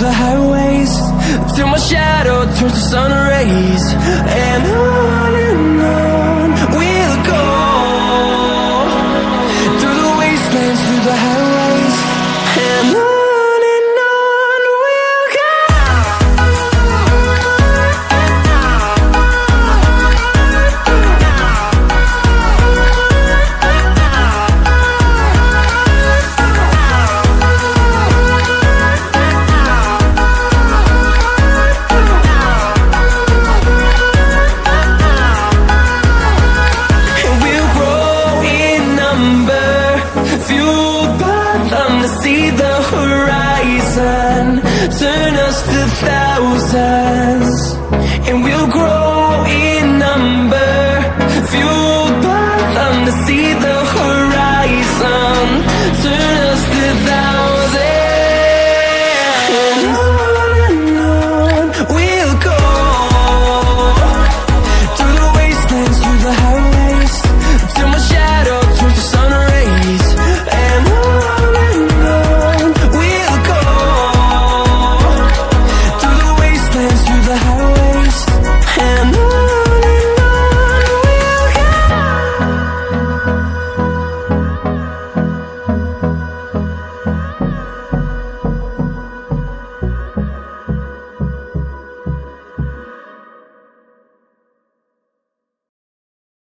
the highways, till my shadow turns to sun rays. And on we'll go, through the wastelands, through the highways. And on we'll go. And we'll grow in number, fueled by them to see the horizon, turn us to thousands. And we'll grow